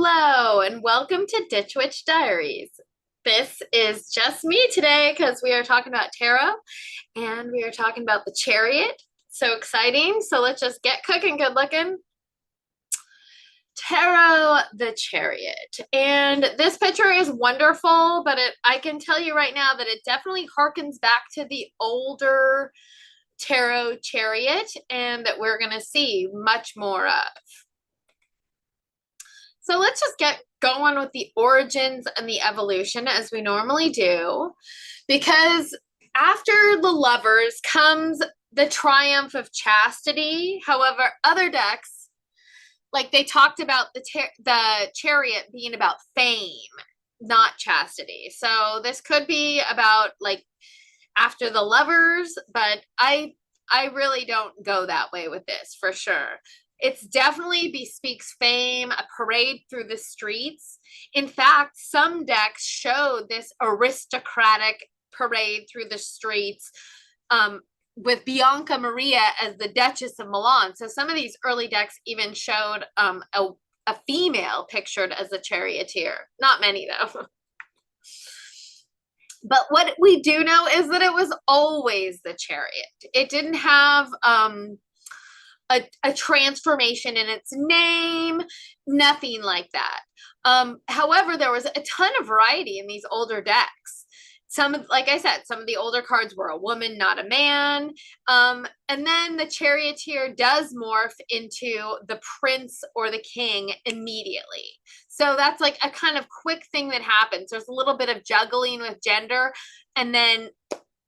Hello, and welcome to Ditch Witch Diaries. This is just me today because we are talking about tarot and we are talking about the Chariot. So exciting. So let's just get cooking, good looking. Tarot the Chariot. And this picture is wonderful, but I can tell you right now that it definitely harkens back to the older tarot Chariot and that we're going to see much more of. So let's just get going with the origins and the evolution as we normally do, because after the lovers comes the triumph of chastity. However, other decks, like they talked about the chariot being about fame, not chastity. So this could be about like after the lovers, but I really don't go that way with this for sure. It's definitely bespeaks fame, a parade through the streets. In fact, some decks show this aristocratic parade through the streets with Bianca Maria as the Duchess of Milan. So some of these early decks even showed a female pictured as a charioteer. Not many, though. But what we do know is that it was always the chariot. It didn't have a transformation in its name, nothing like that. However, there was a ton of variety in these older decks. Like I said, some of the older cards were a woman, not a man. And then the charioteer does morph into the prince or the king immediately. So that's like a kind of quick thing that happens. There's a little bit of juggling with gender, and then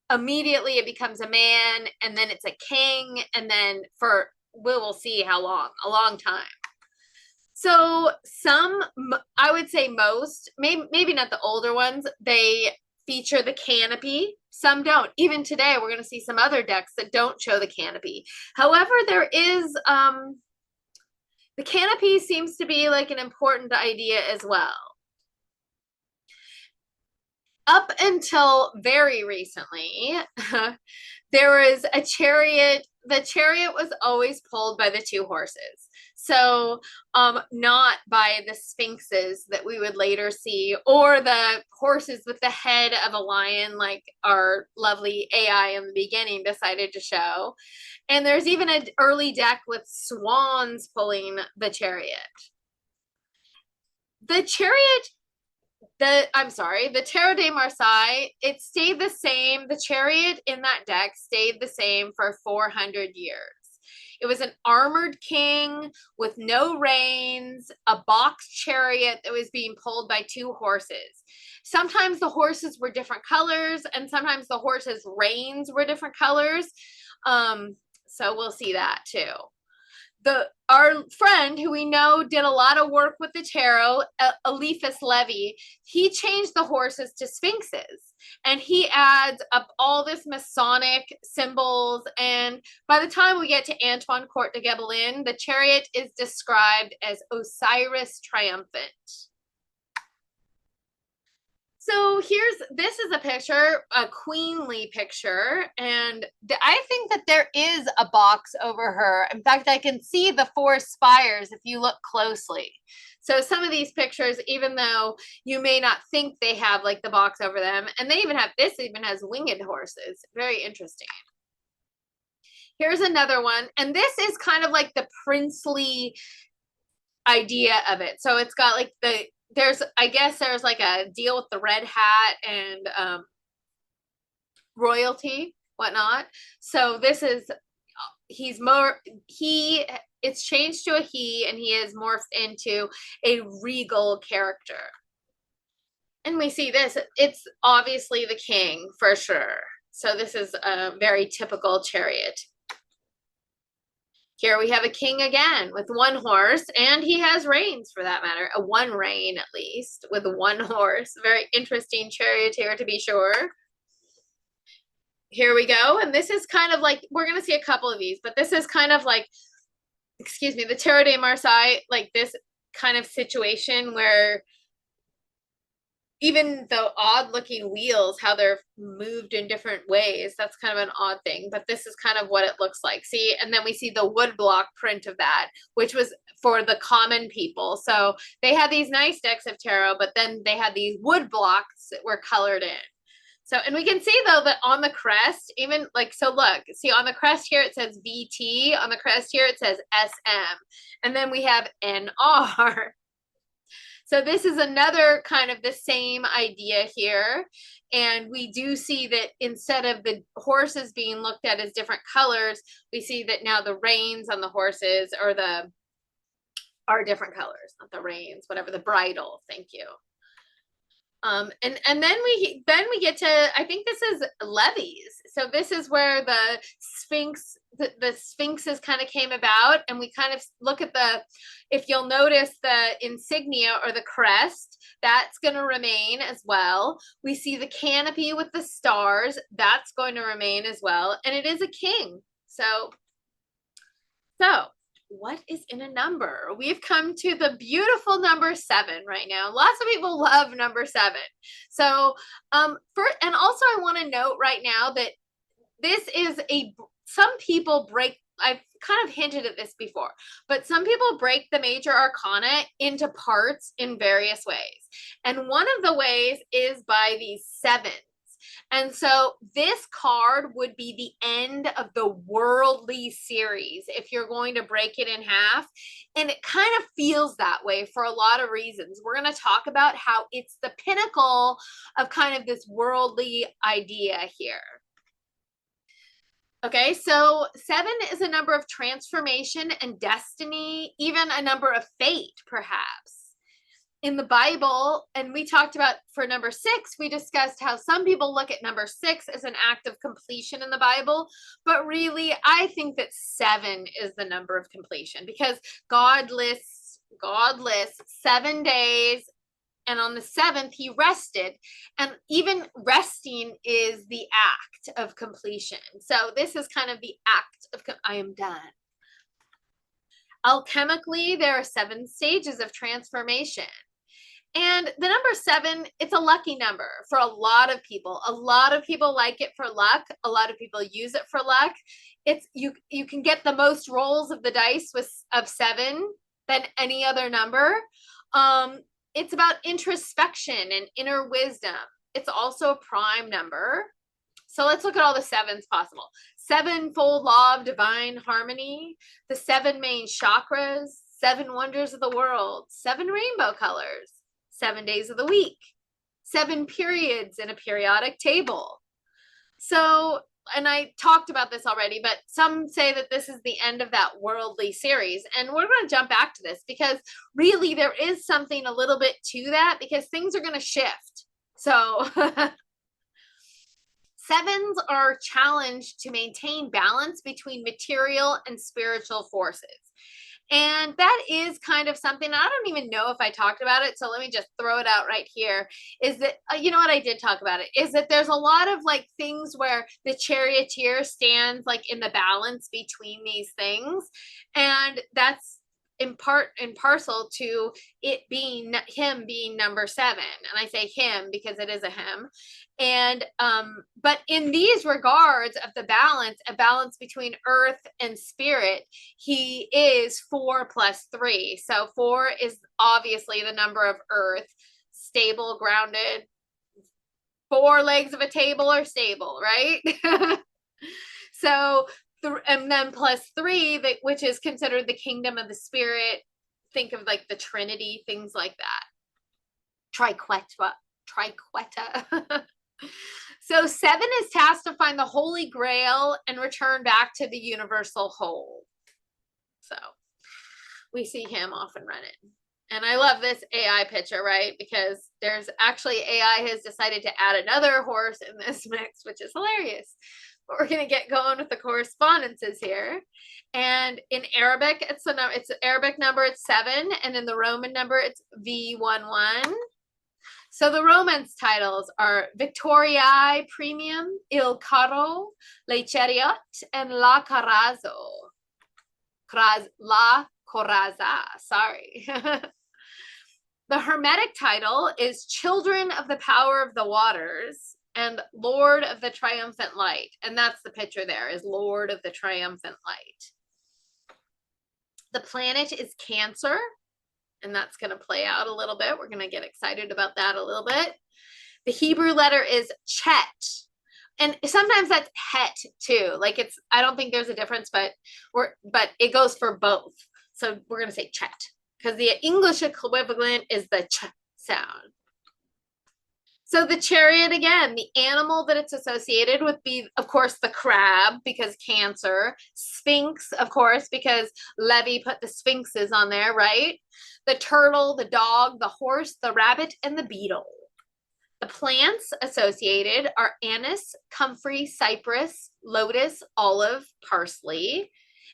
immediately it becomes a man, and then it's a king, and then we will see how long, a long time. So I would say most, maybe not the older ones, they feature the canopy. Some don't. Even today, we're going to see some other decks that don't show the canopy. However, there is, the canopy seems to be like an important idea as well. Up until very recently, there was a chariot. The chariot was always pulled by the two horses. So not by the sphinxes that we would later see, or the horses with the head of a lion like our lovely AI in the beginning decided to show. And there's even an early deck with swans pulling the chariot. The chariot, the Tarot de Marseille, it stayed the same. The chariot in that deck stayed the same for 400 years. It was an armored king with no reins, a box chariot that was being pulled by two horses. Sometimes the horses were different colors, and sometimes the horses' reins were different colors. So we'll see that too. Our friend who we know did a lot of work with the tarot, Eliphas Levi, he changed the horses to sphinxes, and he adds up all this Masonic symbols. And by the time we get to Antoine Court de Gébelin, the chariot is described as Osiris triumphant. So this is a picture, a queenly picture, and I think that there is a box over her. In fact, I can see the four spires if you look closely. So some of these pictures, even though you may not think they have like the box over them, and this even has winged horses. Very interesting. Here's another one, and this is kind of like the princely idea of it. So it's got like I guess there's like a deal with the red hat and royalty, whatnot. So this is, it's changed to a he, and he is morphed into a regal character. And we see this, it's obviously the king for sure. So this is a very typical chariot. Here we have a king again with one horse, and he has reins for that matter. One rein at least, with one horse. Very interesting charioteer to be sure. Here we go. And this is kind of like, we're going to see a couple of these, but this is kind of like, excuse me, the Tarot de Marseille, like this kind of situation where even the odd looking wheels, how they're moved in different ways, that's kind of an odd thing, but this is kind of what it looks like. See, and then we see the wood block print of that, which was for the common people. So they had these nice decks of tarot, but then they had these wood blocks that were colored in. So, and we can see though that on the crest, even like, so look, see on the crest here, it says VT, on the crest here, it says SM, and then we have NR. So this is another kind of the same idea here. And we do see that instead of the horses being looked at as different colors, we see that now the reins on the horses or are different colors, not the reins, whatever, the bridle, thank you. And then we get to, I think this is levies. So this is where the sphinx, the sphinxes kind of came about, and we kind of look at if you'll notice the insignia or the crest, that's going to remain as well. We see the canopy with the stars, that's going to remain as well. And it is a king. So what is in a number? We've come to the beautiful number 7 right now. Lots of people love number 7. So, and also I want to note right now that this is some people break, I've kind of hinted at this before, but some people break the major arcana into parts in various ways. And one of the ways is by these 7s. And so this card would be the end of the worldly series if you're going to break it in half. And it kind of feels that way for a lot of reasons. We're going to talk about how it's the pinnacle of kind of this worldly idea here. Okay, so 7 is a number of transformation and destiny, even a number of fate, perhaps. In the Bible, and we talked about for number 6, we discussed how some people look at number 6 as an act of completion in the Bible, but really I think that 7 is the number of completion, because God lists 7 days, and on the 7th he rested, and even resting is the act of completion. So this is kind of the act of I am done. Alchemically, there are 7 stages of transformation. And the number 7, it's a lucky number for a lot of people. A lot of people like it for luck. A lot of people use it for luck. It's you can get the most rolls of the dice of 7 than any other number. It's about introspection and inner wisdom. It's also a prime number. So let's look at all the 7s possible. 7-fold law of divine harmony, the 7 main chakras, 7 wonders of the world, 7 rainbow colors, 7 days of the week, 7 periods in a periodic table. So, and I talked about this already, but some say that this is the end of that worldly series. And we're going to jump back to this because really there is something a little bit to that, because things are going to shift. So 7s are challenged to maintain balance between material and spiritual forces. And that is kind of something, I don't even know if I talked about it, so let me just throw it out right here, is that, you know what, I did talk about it, is that there's a lot of like things where the charioteer stands like in the balance between these things, and that's in part and parcel to it being him being number 7. And I say him because it is a him. And but in these regards of the balance, a balance between earth and spirit, he is 4 plus 3. So 4 is obviously the number of earth, stable, grounded. 4 legs of a table are stable, right? So and then plus 3, which is considered the kingdom of the spirit. Think of like the Trinity, things like that. Triqueta. So 7 is tasked to find the Holy Grail and return back to the universal whole. So we see him off and running. And I love this AI picture, right? Because there's actually AI has decided to add another horse in this mix, which is hilarious. But we're going to get going with the correspondences here. And in Arabic, it's an Arabic number, it's 7. And in the Roman number, it's V11. So the Romance titles are Victoriae Premium, Il Carro, Le Chariot, and La Corazza, sorry. The Hermetic title is Children of the Power of the Waters and Lord of the Triumphant Light. And that's the picture there, is Lord of the Triumphant Light. The planet is Cancer, and that's going to play out a little bit. We're going to get excited about that a little bit. The Hebrew letter is Chet. And sometimes that's Het too. Like it's, I don't think there's a difference, but it goes for both. So we're going to say Chet because the English equivalent is the Ch sound. So the chariot, again, the animal that it's associated with be, of course, the crab, because Cancer. Sphinx, of course, because Levi put the sphinxes on there, right? The turtle, the dog, the horse, the rabbit, and the beetle. The plants associated are anise, comfrey, cypress, lotus, olive, parsley.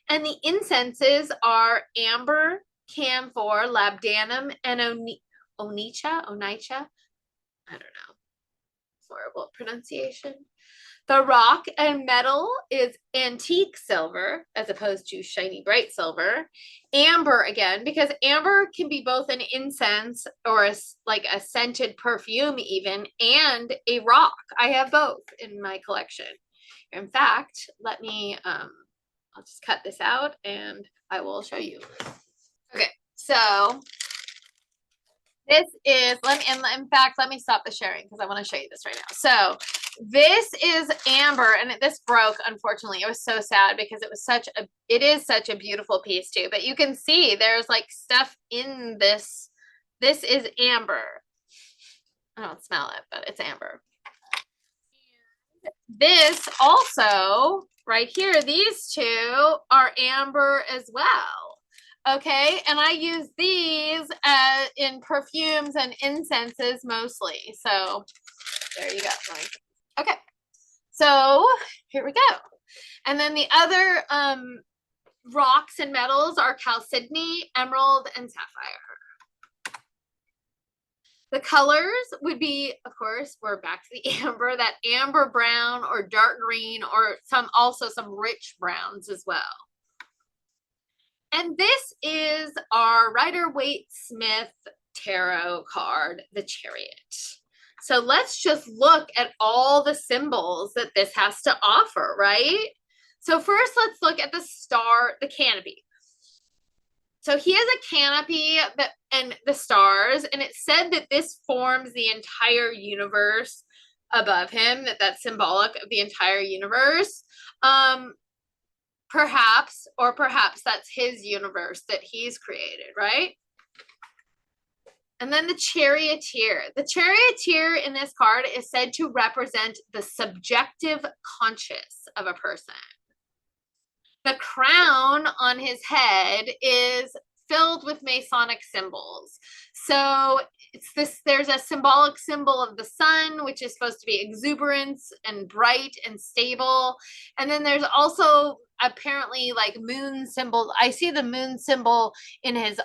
And the incenses are amber, camphor, labdanum, and onycha. I don't know. Horrible pronunciation. The rock and metal is antique silver as opposed to shiny bright silver. Amber, again, because amber can be both an incense or like a scented perfume even, and a rock. I have both in my collection. In fact, let me, I'll just cut this out and I will show you. Okay, so this is, in fact, let me stop the sharing because I want to show you this right now. So this is amber, and this broke, unfortunately. It was so sad because it is such a beautiful piece too. But you can see there's like stuff in this. This is amber. I don't smell it, but it's amber. This also, right here, these two are amber as well. Okay, and I use these in perfumes and incenses mostly. So there you go. Okay, so here we go. And then the other rocks and metals are chalcedony, emerald, and sapphire. The colors would be, of course, we're back to the amber, that amber brown or dark green, or also some rich browns as well. And this is our Rider-Waite-Smith tarot card, the Chariot. So let's just look at all the symbols that this has to offer, right? So first, let's look at the star, the canopy. So he has a canopy and the stars, and it said that this forms the entire universe above him, that's symbolic of the entire universe. Perhaps that's his universe that he's created, right? And then the charioteer. The charioteer in this card is said to represent the subjective conscious of a person. The crown on his head is filled with Masonic symbols. So there's a symbolic symbol of the sun, which is supposed to be exuberance and bright and stable. And then there's also apparently like moon symbols. I see the moon symbol in his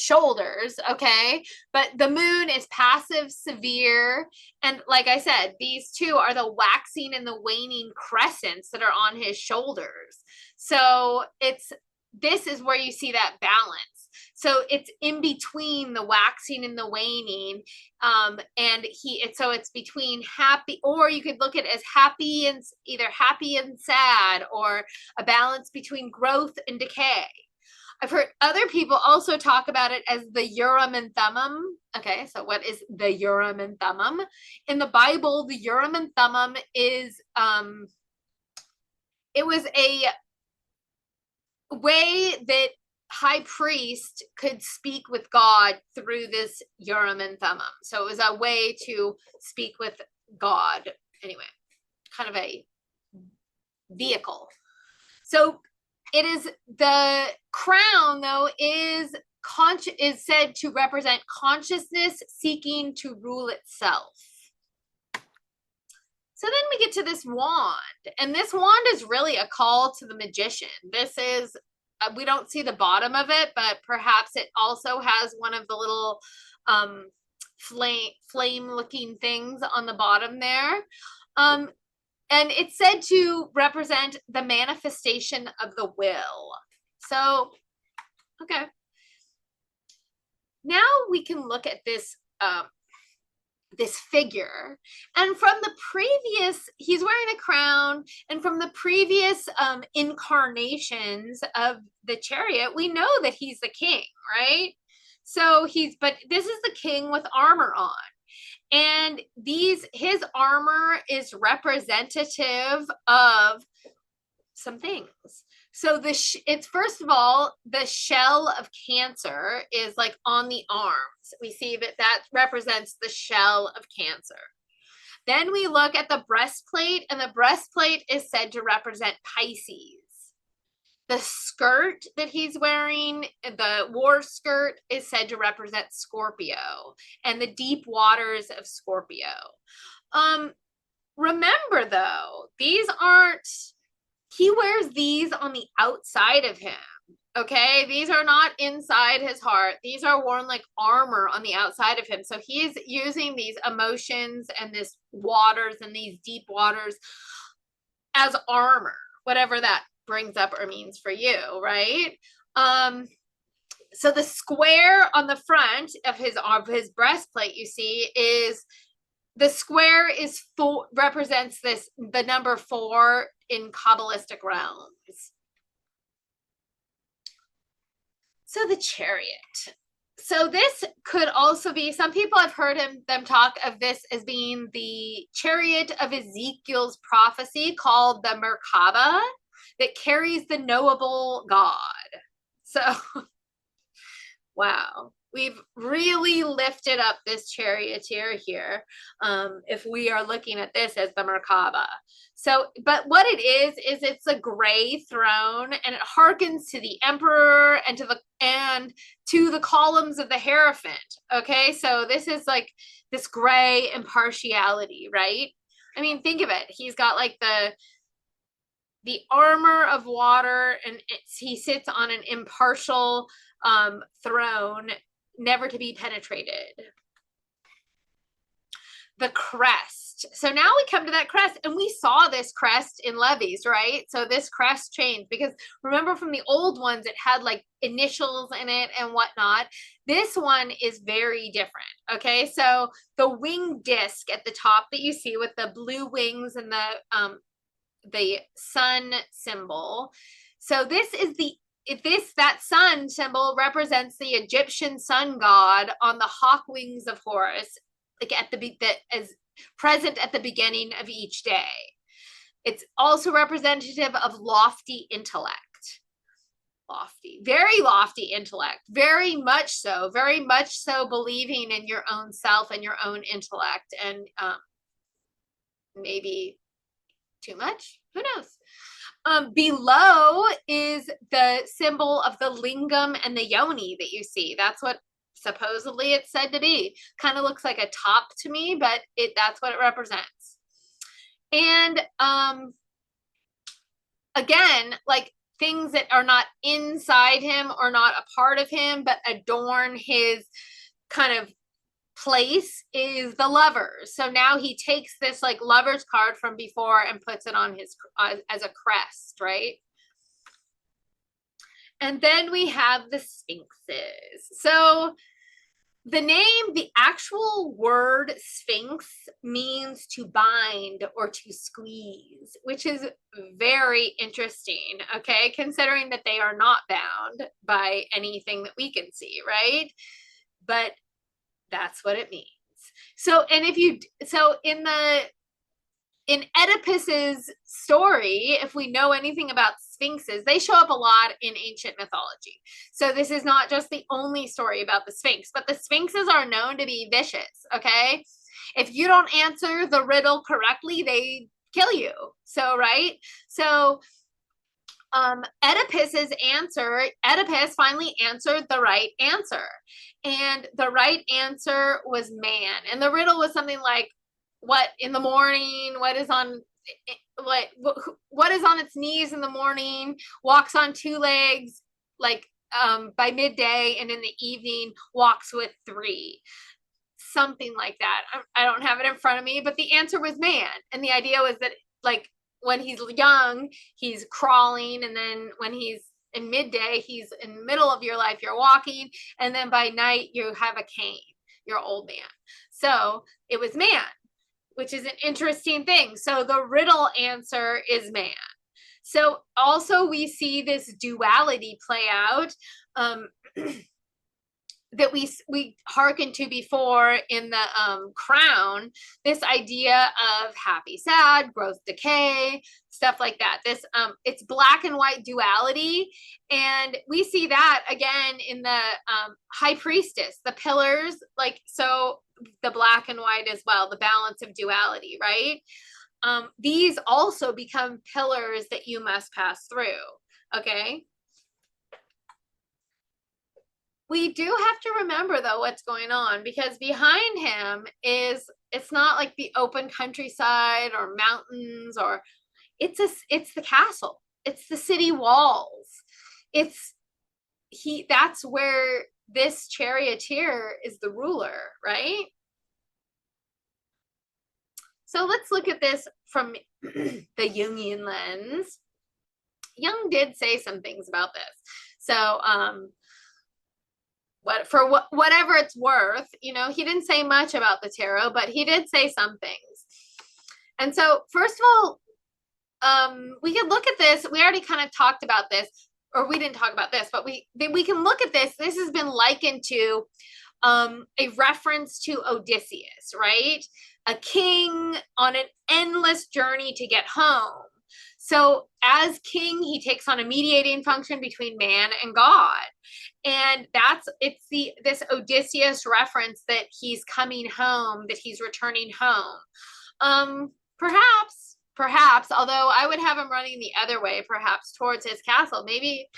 shoulders, okay? But the moon is passive, severe, and like I said, these two are the waxing and the waning crescents that are on his shoulders. So this is where you see that balance. So it's in between the waxing and the waning, and it's between happy, or you could look at it as happy and either happy and sad, or a balance between growth and decay. I've heard other people also talk about it as the Urim and Thummim. Okay, so what is the Urim and Thummim? In the Bible, the Urim and Thummim is, it was a way that high priest could speak with God through this Urim and Thummim. So it was a way to speak with God. Anyway, kind of a vehicle. So it is, the crown though is said to represent consciousness seeking to rule itself. So then we get to this wand, and this wand is really a call to the magician. This is, we don't see the bottom of it, but perhaps it also has one of the little flame looking things on the bottom there. And it's said to represent the manifestation of the will. So, okay. now we can look at this this figure, and from the previous, he's wearing a crown, and from the previous incarnations of the Chariot, we know that he's the king, right? So but this is the king with armor on, and his armor is representative of some things. So it's first of all, the shell of Cancer is like on the arms. We see that represents the shell of Cancer. Then we look at the breastplate, and the breastplate is said to represent Pisces. The skirt that he's wearing, the war skirt, is said to represent Scorpio and the deep waters of Scorpio. Remember though, he wears these on the outside of him. Okay, these are not inside his heart. These are worn like armor on the outside of him. So he's using these emotions and this waters and these deep waters as armor, whatever that brings up or means for you, right? So the square on the front of his breastplate, you see, is the square is represents the number 4 in Kabbalistic realms. So the Chariot. So this could also be, some people have heard them talk of this as being the chariot of Ezekiel's prophecy, called the Merkaba, that carries the knowable God. So, wow. We've really lifted up this charioteer here, if we are looking at this as the Merkaba. So, but what it is it's a gray throne, and it harkens to the emperor and to the columns of the Hierophant. Okay, so this is like this gray impartiality, right? I mean, think of it. He's got like the armor of water, and he sits on an impartial throne, never to be penetrated. The crest. So now we come to that crest, and we saw this crest in Levi's, right? So this crest changed, because remember from the old ones, it had like initials in it and whatnot. This one is very different. Okay, so the wing disc at the top that you see with the blue wings and the sun symbol. So this is that sun symbol represents the Egyptian sun god on the hawk wings of Horus, like that is present at the beginning of each day. It's also representative of lofty intellect. Very lofty intellect, very much so believing in your own self and your own intellect, and maybe too much, who knows. Below is the symbol of the lingam and the yoni that you see. That's what supposedly it's said to be. Kind of looks like a top to me, but that's what it represents. And again, like things that are not inside him or not a part of him, but adorn his kind of place, is the Lovers. So now he takes this like Lovers card from before and puts it on his as a crest, right? And then we have the sphinxes. So the actual word sphinx means to bind or to squeeze, which is very interesting, okay, considering that they are not bound by anything that we can see, right? But that's what it means. So, and in Oedipus's story, if we know anything about sphinxes, they show up a lot in ancient mythology. So this is not just the only story about the sphinx, but the sphinxes are known to be vicious, okay? If you don't answer the riddle correctly, they kill you. So, right? So Oedipus finally answered the right answer. And the right answer was man. And the riddle was something like, what in the morning, what is on its knees in the morning, walks on 2 legs, like by midday, and in the evening walks with 3. Something like that. I don't have it in front of me, but the answer was man. And the idea was that like when he's young, he's crawling, and then when he's In midday, he's in the middle of your life, you're walking, and then by night you have a cane, you're an old man. So it was man, which is an interesting thing. So the riddle answer is man. So also we see this duality play out that we hearkened to before in the Crown, this idea of happy, sad, growth, decay, stuff like that. This it's black and white duality, and we see that again in the High Priestess, the pillars, like, so the black and white as well, the balance of duality, right? These also become pillars that you must pass through, okay? We do have to remember, though, what's going on, because behind him is, it's not like the open countryside or mountains, or it's the castle. It's the city walls. That's where this charioteer is the ruler, right? So let's look at this from the Jungian lens. Jung did say some things about this. So, whatever it's worth, you know, he didn't say much about the tarot, but he did say some things. And so, first of all, we could look at this. We already kind of talked about this, or we didn't talk about this, but we can look at this. This has been likened to a reference to Odysseus, right? A king on an endless journey to get home. So as king, he takes on a mediating function between man and God. And this Odysseus reference that he's coming home, that he's returning home. Perhaps, although I would have him running the other way, perhaps towards his castle. Maybe,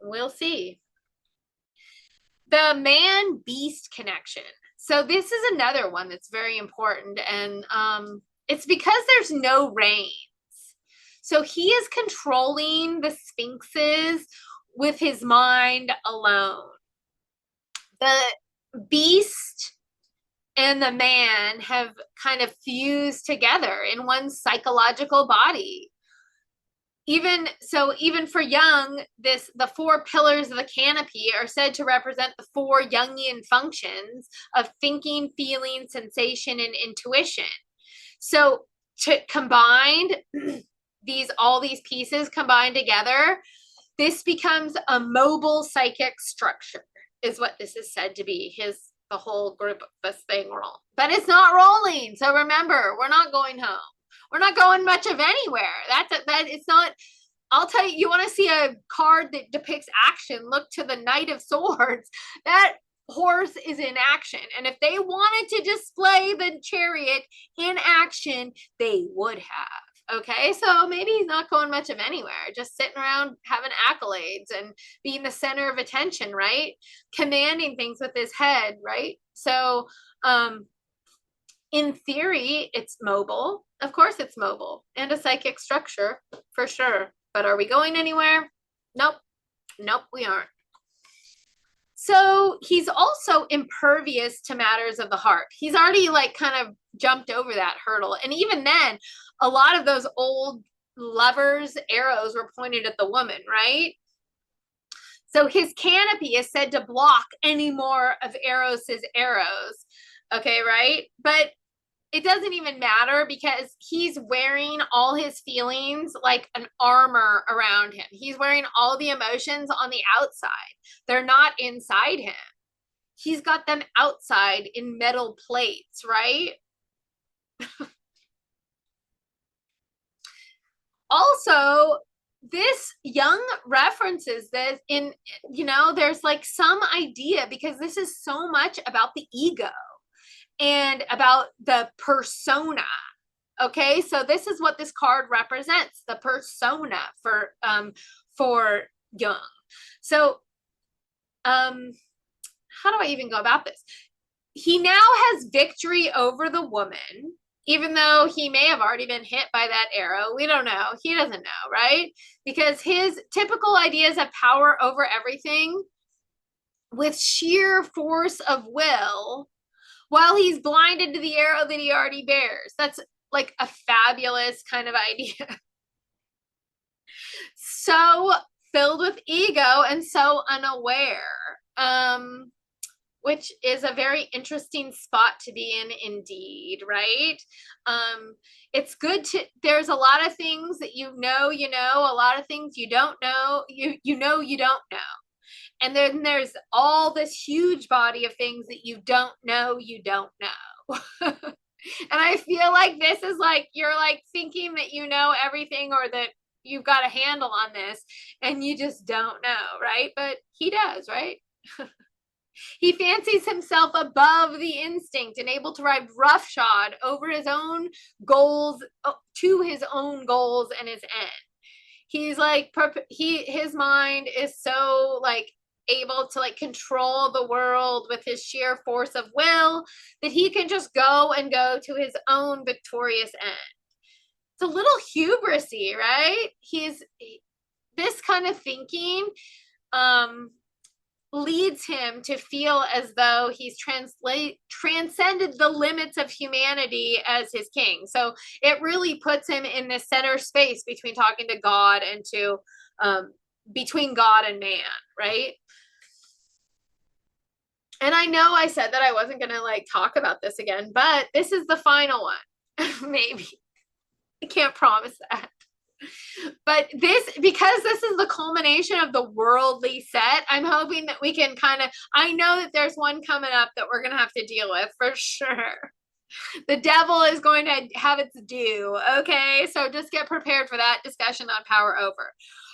we'll see. The man-beast connection. So this is another one that's very important, and it's because there's no reins. So he is controlling the sphinxes with his mind alone. The beast and the man have kind of fused together in one psychological body. Even for Jung, the 4 pillars of the canopy are said to represent the 4 Jungian functions of thinking, feeling, sensation, and intuition. So combined, all these pieces combined together, this becomes a mobile psychic structure, is what this is said to be. The whole group of this thing roll, but it's not rolling. So remember, we're not going home. We're not going much of anywhere. It's not. I'll tell you, you want to see a card that depicts action, look to the Knight of Swords. That horse is in action. And if they wanted to display the chariot in action, they would have. Okay, so maybe he's not going much of anywhere, just sitting around having accolades and being the center of attention, right? Commanding things with his head, right? So, in theory, it's mobile. Of course it's mobile, and a psychic structure for sure. But are we going anywhere? Nope, we aren't. So he's also impervious to matters of the heart. He's already like kind of jumped over that hurdle. And even then, a lot of those old lovers' arrows were pointed at the woman, right? So his canopy is said to block any more of Eros's arrows. Okay, right? But it doesn't even matter, because he's wearing all his feelings like an armor around him. He's wearing all the emotions on the outside. They're not inside him. He's got them outside in metal plates, right? Also, this Jung references this in, there's like some idea, because this is so much about the ego and about the persona. Okay, so this is what this card represents, the persona for Jung. So how do I even go about this? He now has victory over the woman, even though he may have already been hit by that arrow. We don't know. He doesn't know, right? Because his typical ideas of power over everything with sheer force of will, while he's blinded to the arrow that he already bears. That's like a fabulous kind of idea. So filled with ego and so unaware. Which is a very interesting spot to be in indeed, right? It's good to, there's a lot of things that you know, a lot of things you don't know, you don't know. And then there's all this huge body of things that you don't know. And I feel like this is like, you're like thinking that you know everything or that you've got a handle on this and you just don't know, right? But he does, right? He fancies himself above the instinct and able to ride roughshod over his own goals, to his own goals and his end. He's like, his mind is so like able to like control the world with his sheer force of will that he can just go to his own victorious end. It's a little hubrisy, right? This kind of thinking, leads him to feel as though he's transcended the limits of humanity as his king. So it really puts him in this center space between talking to God and to between God and man, right? And I know I said that I wasn't going to like talk about this again, but this is the final one. Maybe. I can't promise that. But because this is the culmination of the worldly set, I'm hoping that we can kind of, I know that there's one coming up that we're going to have to deal with for sure. The devil is going to have its due. Okay. So just get prepared for that discussion on power over.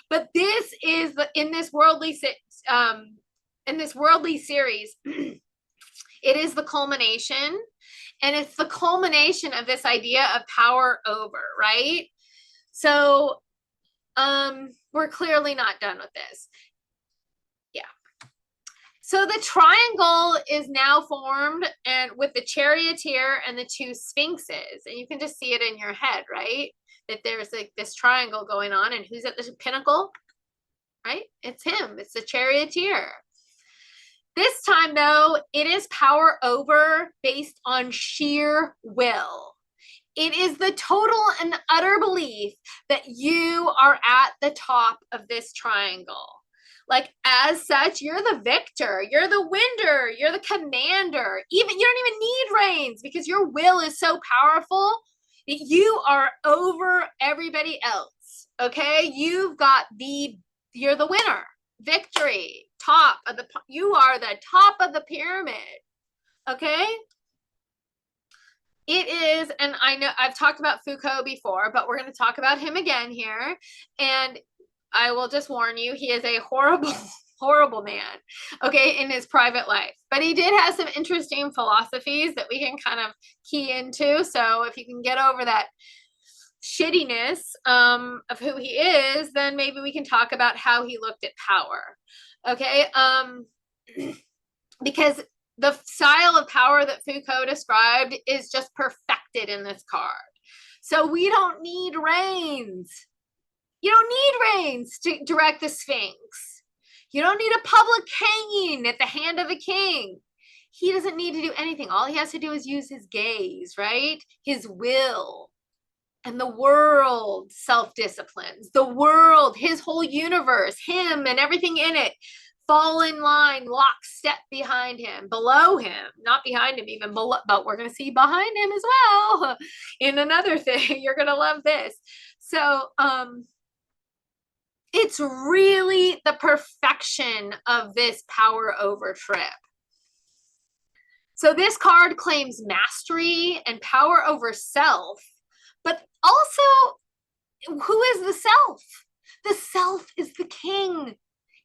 But this is in this worldly series, it is the culmination, and it's the culmination of this idea of power over, right? So we're clearly not done with this. Yeah. So the triangle is now formed, and with the charioteer and the two sphinxes, and you can just see it in your head, right? That there's like this triangle going on, and who's at the pinnacle, right? It's him. It's the charioteer. This time, though, it is power over based on sheer will. It is the total and utter belief that you are at the top of this triangle. Like, as such, you're the victor, you're the winner, you're the commander. You don't even need reins because your will is so powerful that you are over everybody else. Okay? You're the winner. Victory. You are the top of the pyramid. Okay? It is, and I know I've talked about Foucault before, but we're going to talk about him again here. And I will just warn you, he is a horrible, horrible man, okay, in his private life. But he did have some interesting philosophies that we can kind of key into. So if you can get over that shittiness of who he is, then maybe we can talk about how he looked at power. Okay, because the style of power that Foucault described is just perfected in this card. So we don't need reins. You don't need reins to direct the Sphinx. You don't need a public hanging at the hand of a king. He doesn't need to do anything. All he has to do is use his gaze, right? His will. And the world self-disciplines. The world, his whole universe, him and everything in it, fall in line, lockstep behind him, below him, not behind him, even below, but we're going to see behind him as well in another thing. You're going to love this. So it's really the perfection of this power over trip. So this card claims mastery and power over self, but also, who is the self? The self is the king,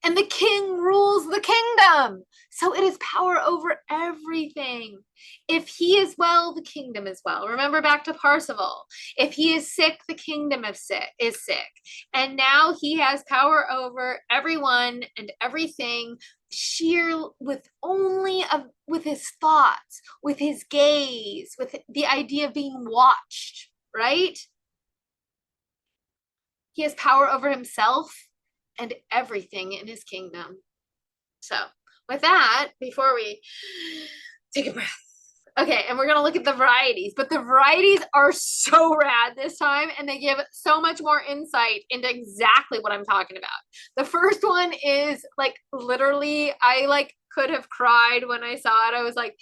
and the king rules the kingdom. So it is power over everything. If he is well, the kingdom is well. Remember back to Parsifal. If he is sick, the kingdom is sick. And now he has power over everyone and everything, with his thoughts, with his gaze, with the idea of being watched, right? He has power over himself and everything in his kingdom. So with that, before we take a breath, Okay, and we're gonna look at the varieties, but the varieties are so rad this time, and they give so much more insight into exactly what I'm talking about. The first one is like literally, I like could have cried when I saw it. I was like,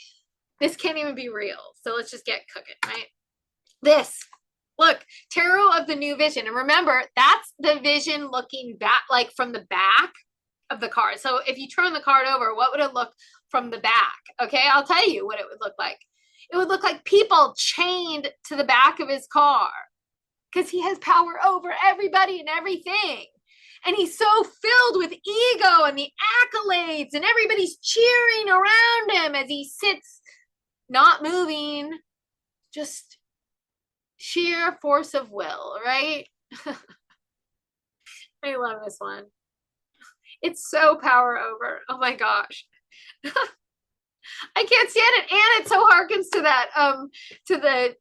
this can't even be real. So let's just get cooking, right? This, look, Tarot of the New Vision. And remember, that's the vision looking back, like from the back of the card. So if you turn the card over, what would it look from the back? Okay, I'll tell you what it would look like. It would look like people chained to the back of his car because he has power over everybody and everything. And he's so filled with ego and the accolades, and everybody's cheering around him as he sits, not moving, just sheer force of will, right? I love this one. It's so power over. Oh my gosh. I can't stand it. And it so harkens to that, to the,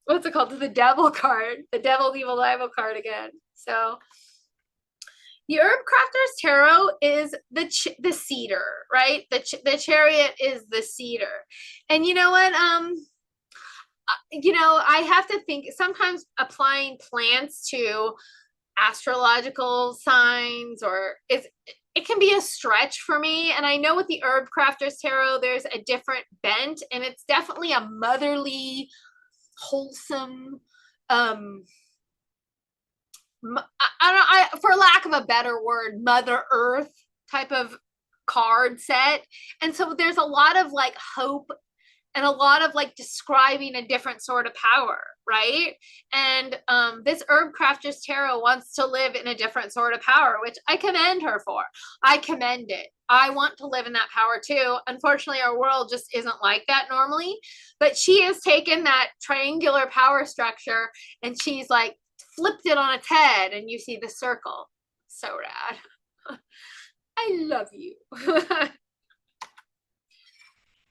what's it called? To the devil card, the devil, evil, devil card again. So the Herb Crafter's Tarot is the cedar, right? The chariot is the cedar. And you know what? You know, I have to think sometimes applying plants to astrological signs or it can be a stretch for me. And I know with the Herb Crafter's Tarot, there's a different bent, and it's definitely a motherly, wholesome, for lack of a better word, Mother Earth type of card set. And so there's a lot of like hope and a lot of like describing a different sort of power, right? And this Herb Crafter's Tarot wants to live in a different sort of power, which I commend her for. I commend it. I want to live in that power too. Unfortunately, our world just isn't like that normally, but she has taken that triangular power structure and she's like flipped it on its head, and you see the circle. So rad. I love you.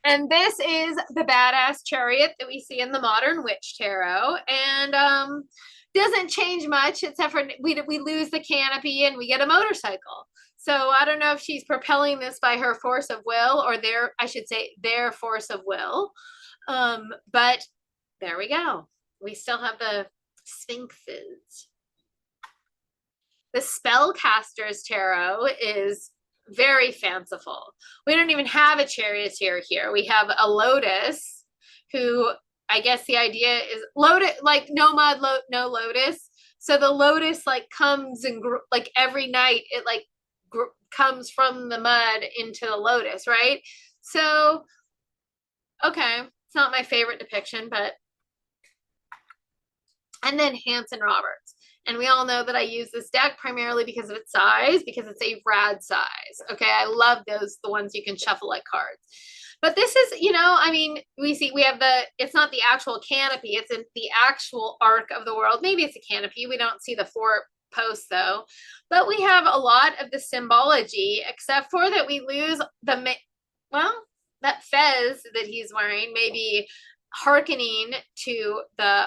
And this is the badass chariot that we see in the modern witch tarot, and doesn't change much except for we lose the canopy and we get a motorcycle. So I don't know if she's propelling this by her force of will, or I should say their force of will. But there we go. We still have the sphinxes. The Spellcaster's Tarot is very fanciful. We don't even have a charioteer here. We have a lotus, who I guess the idea is lotus, like no mud, no lotus. So the lotus like comes and like every night it like comes from the mud into the lotus, right? So, okay, it's not my favorite depiction, but. And then Hanson Roberts. And we all know that I use this deck primarily because of its size, because it's a rad size. Okay, I love those, the ones you can shuffle like cards. But this is, you know, I mean, we have it's not the actual canopy, it's in the actual arc of the world. Maybe it's a canopy. We don't see the 4 posts though. But we have a lot of the symbology, except for that we lose that fez that he's wearing, maybe hearkening to the,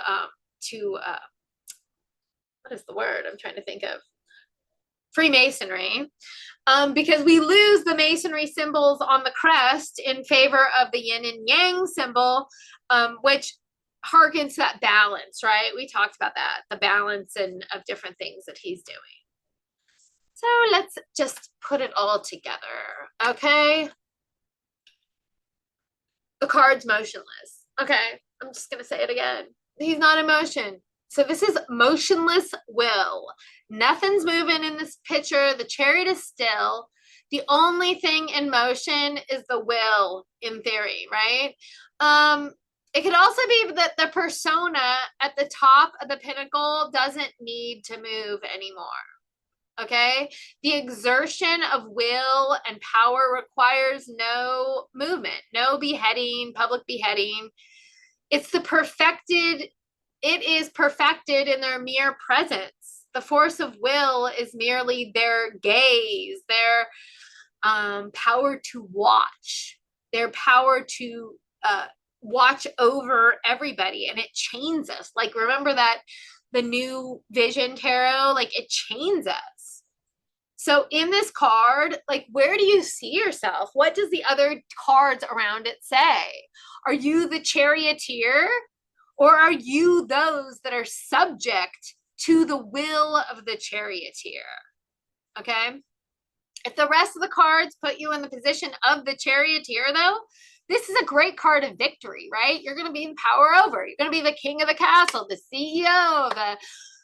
what is the word I'm trying to think of? Freemasonry, because we lose the masonry symbols on the crest in favor of the yin and yang symbol, which harkens to that balance, right? We talked about that, the balance and of different things that he's doing. So let's just put it all together, okay? The card's motionless. Okay, I'm just gonna say it again. He's not in motion. So this is motionless will. Nothing's moving in this picture. The chariot is still. The only thing in motion is the will, in theory, right? It could also be that the persona at the top of the pinnacle doesn't need to move anymore. Okay? The exertion of will and power requires no movement, no beheading, public beheading. It's the perfected. It is perfected in their mere presence. The force of will is merely their gaze, their power to watch, their power to watch over everybody, and it chains us. Like, remember that the New Vision Tarot, like it chains us. So in this card, like, where do you see yourself? What does the other cards around it say? Are you the charioteer, or are you those that are subject to the will of the charioteer? Okay. If the rest of the cards put you in the position of the charioteer, though, this is a great card of victory, right? You're going to be in power over. You're going to be the king of the castle, the CEO, the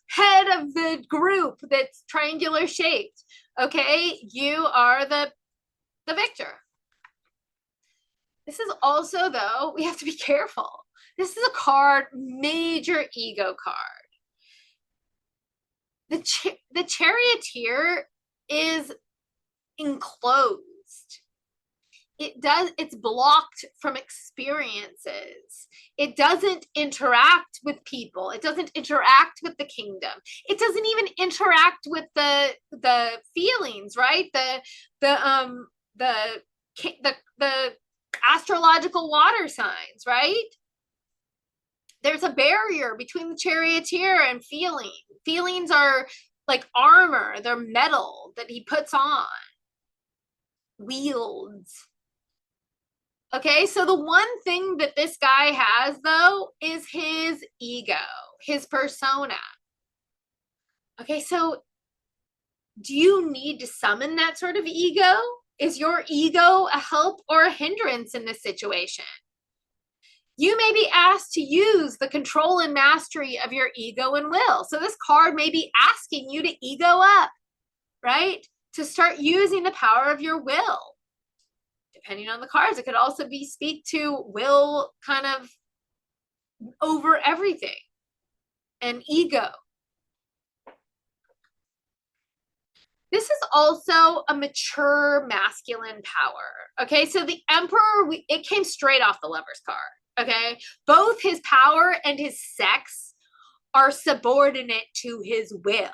head of the group that's triangular shaped. Okay, you are the victor. This is also, though, we have to be careful. This is a card, major ego card. The charioteer is enclosed. It's blocked from experiences. It doesn't interact with people. It doesn't interact with the kingdom. It doesn't even interact with the feelings, right? The astrological water signs, right? There's a barrier between the charioteer and feeling. Feelings are like armor. They're metal that he puts on, wields. Okay, so the one thing that this guy has, though, is his ego, his persona. Okay, so do you need to summon that sort of ego? Is your ego a help or a hindrance in this situation? You may be asked to use the control and mastery of your ego and will. So this card may be asking you to ego up, right? To start using the power of your will. Depending on the cards, it could also be speak to will kind of over everything and ego. This is also a mature masculine power. Okay, so the Emperor, it came straight off the Lover's card. Okay, both his power and his sex are subordinate to his will.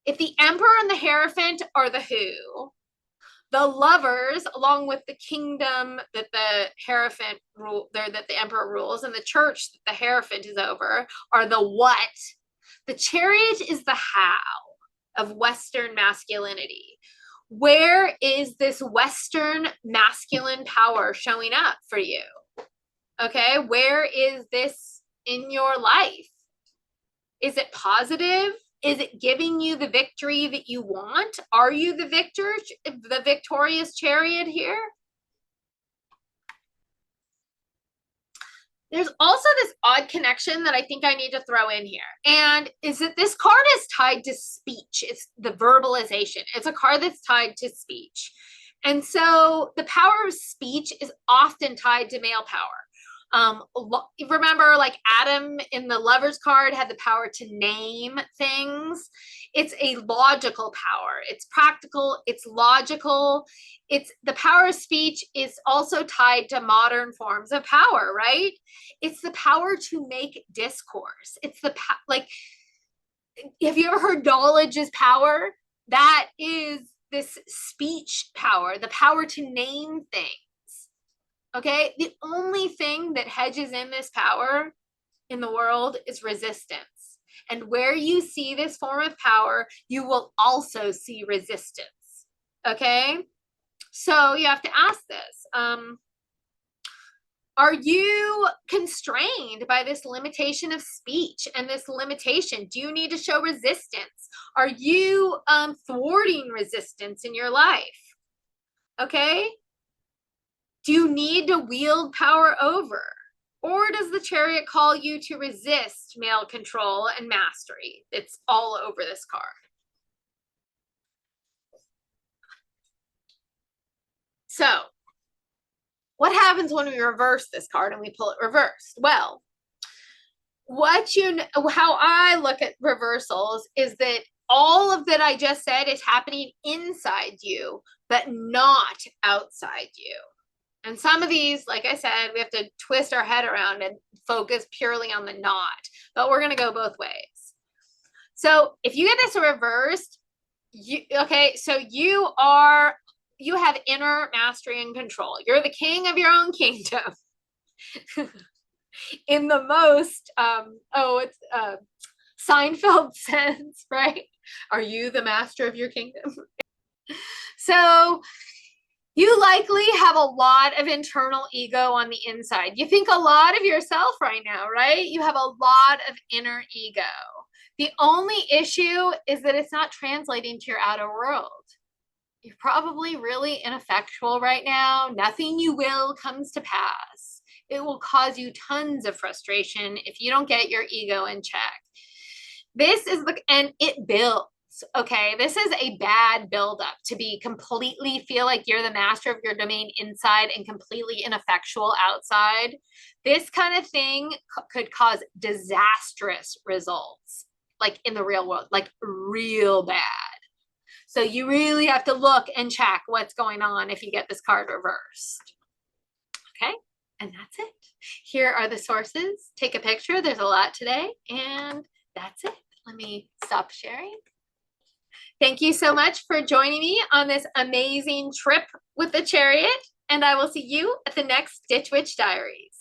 If the Emperor and the Hierophant are the who, the Lovers, along with the kingdom that the Hierophant that the Emperor rules, and the church that the Hierophant is over, are the what. The Chariot is the how of Western masculinity. Where is this Western masculine power showing up for you? Okay, where is this in your life? Is it positive? Is it giving you the victory that you want? Are you the victor, the victorious chariot here? There's also this odd connection that I think I need to throw in here. And is that this card is tied to speech. It's the verbalization. It's a card that's tied to speech. And so the power of speech is often tied to male power. Remember, like Adam in the Lover's card had the power to name things. It's a logical power. It's practical. It's logical. It's the power of speech is also tied to modern forms of power, right? It's the power to make discourse. It's the like, have you ever heard knowledge is power? That is this speech power, the power to name things. Okay, the only thing that hedges in this power in the world is resistance. And where you see this form of power, you will also see resistance. Okay, so you have to ask this. Are you constrained by this limitation of speech and this limitation? Do you need to show resistance? Are you thwarting resistance in your life? Okay. Do you need to wield power over? Or does the Chariot call you to resist male control and mastery? It's all over this card. So, what happens when we reverse this card and we pull it reversed? Well, how I look at reversals is that all of that I just said is happening inside you, but not outside you. And some of these, like I said, we have to twist our head around and focus purely on the not, but we're going to go both ways. So if you get this reversed, so you have inner mastery and control. You're the king of your own kingdom. In the most, Seinfeld sense, right? Are you the master of your kingdom? So you likely have a lot of internal ego on the inside. You think a lot of yourself right now, right? You have a lot of inner ego. The only issue is that it's not translating to your outer world. You're probably really ineffectual right now. Nothing you will comes to pass. It will cause you tons of frustration if you don't get your ego in check. This is and it builds. Okay, this is a bad buildup to be completely feel like you're the master of your domain inside and completely ineffectual outside. This kind of thing could cause disastrous results, like in the real world, like real bad. So you really have to look and check what's going on if you get this card reversed. Okay, and that's it. Here are the sources. Take a picture. There's a lot today, and that's it. Let me stop sharing. Thank you so much for joining me on this amazing trip with the Chariot, and I will see you at the next Ditch Witch Diaries.